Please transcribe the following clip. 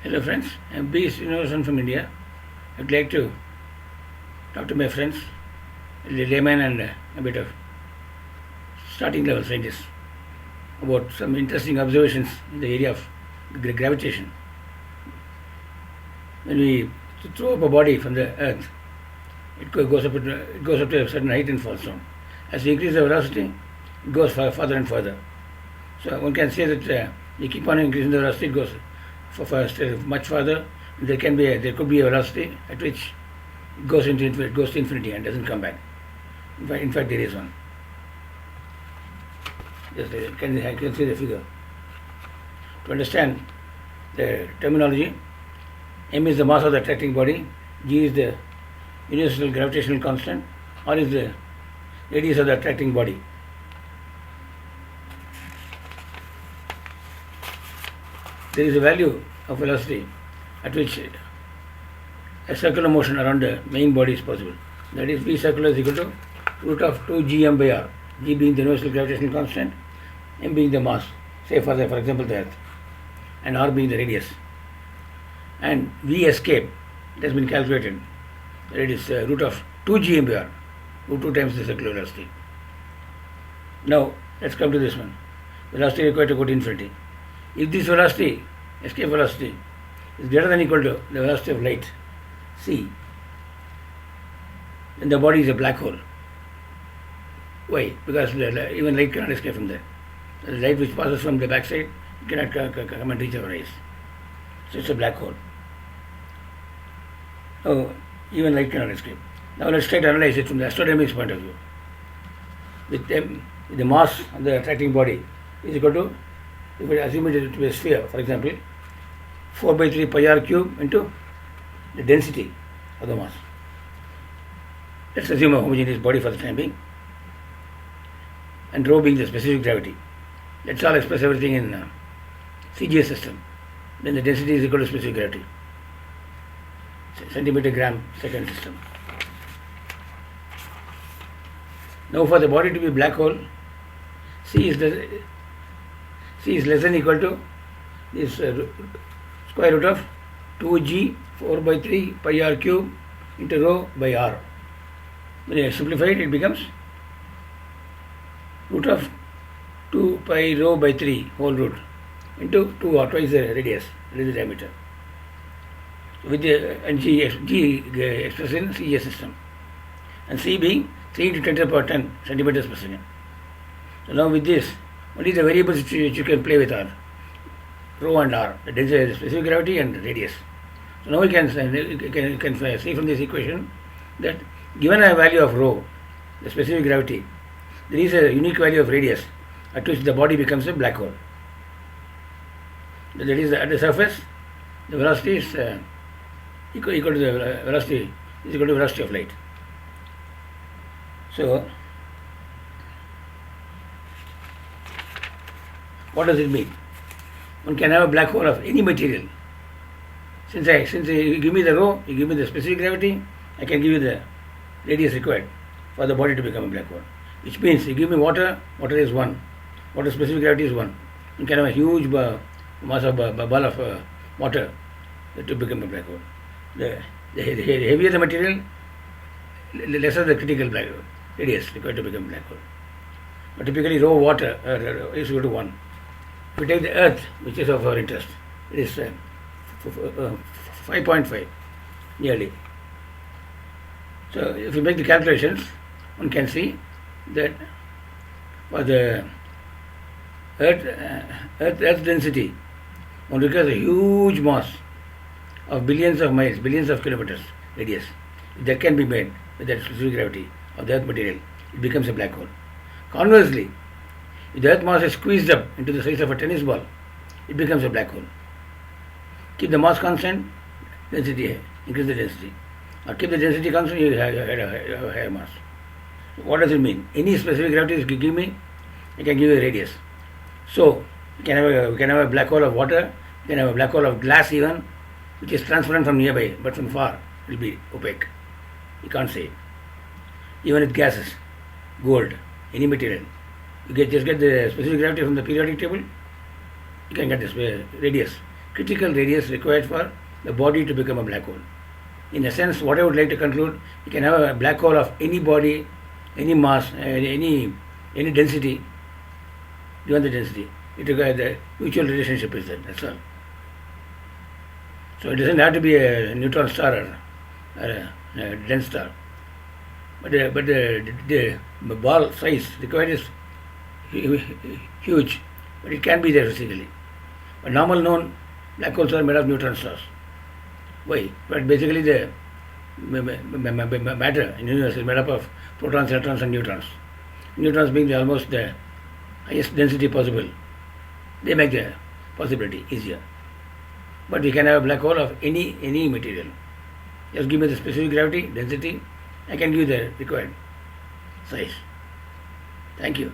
Hello friends, I am B.Srinivasan from India. I would like to talk to my friends, the layman and a bit of starting level scientists about some interesting observations in the area of gravitation. When we throw up a body from the earth, it goes up to a certain height and falls down. As we increase the velocity, it goes further and further. So one can say that we keep on increasing the velocity, it goes much further. There could be a velocity at which it goes to infinity and doesn't come back. In fact there is one. Just can see the figure. To understand the terminology, m is the mass of the attracting body, g is the universal gravitational constant, r is the radius of the attracting body. There is a value of velocity at which a circular motion around the main body is possible. That is, V circular is equal to root of 2gm by r, g being the universal gravitational constant, m being the mass, say for example the earth, and r being the radius. And V escape, it has been calculated, that it is root of 2gm by r, root 2 times the circular velocity. Now let's come to this one. Velocity required to go to infinity. If this velocity, escape velocity, is greater than or equal to the velocity of light, c, then the body is a black hole. Why? Because even light cannot escape from there. The light which passes from the backside cannot come and reach our eyes. So it's a black hole. So even light cannot escape. Now let's try to analyze it from the astrodynamics point of view. With the mass of the attracting body is equal to, if we assume it to be a sphere, for example, 4 by 3 pi r cube into the density of the mass. Let's assume a homogeneous body for the time being, and rho being the specific gravity. Let's all express everything in CGS system. Then the density is equal to specific gravity. Centimeter gram second system. Now for the body to be black hole, C is less than or equal to this square root of 2g 4 by 3 pi r cube into rho by r. When you simplify it, it becomes root of 2 pi rho by 3 whole root into 2 or twice the radius, that is the diameter. With G expressed in CGS system, and C being 3 into 10 to the power 10 centimeters per second. So now with this, what is the variables which you can play with are rho and r, the density, the specific gravity and radius. So now we can see from this equation that given a value of rho, the specific gravity, there is a unique value of radius at which the body becomes a black hole. That is, at the surface, the velocity is equal to the velocity is equal to velocity of light. So what does it mean? One can have a black hole of any material. Since you give me the rho, you give me the specific gravity, I can give you the radius required for the body to become a black hole. Which means you give me water, water is 1. Water specific gravity is 1. You can have a huge mass of ball of water to become a black hole. The heavier the material, the lesser the critical black hole radius required to become a black hole. But typically rho water is equal to 1. If we take the earth, which is of our interest, it is 5.5 nearly. So if you make the calculations, one can see that for the earth density, one requires a huge mass of billions of miles, billions of kilometers radius. If that can be made with that specific gravity of the earth material, it becomes a black hole. Conversely, if the earth mass is squeezed up into the size of a tennis ball, it becomes a black hole. Keep the mass constant, density, increase the density. Or keep the density constant, you have a higher mass. What does it mean? Any specific gravity you give me, I can give you a radius. So we can have a black hole of water, we can have a black hole of glass even, which is transparent from nearby, but from far it will be opaque. You can't see it. Even with gases, gold, any material, you just get the specific gravity from the periodic table, you can get this radius. critical radius required for the body to become a black hole. In a sense, what I would like to conclude, you can have a black hole of any body, any mass, any density, given the density. It requires the mutual relationship is that. That's all. So it doesn't have to be a neutron star or a dense star. But the ball size required is huge, but it can be there physically. But normal known black holes are made of neutron stars. Why? But basically the matter in the universe is made up of protons, electrons and neutrons. Neutrons being almost the highest density possible. They make the possibility easier. But we can have a black hole of any material. Just give me the specific gravity, density, I can give the required size. Thank you.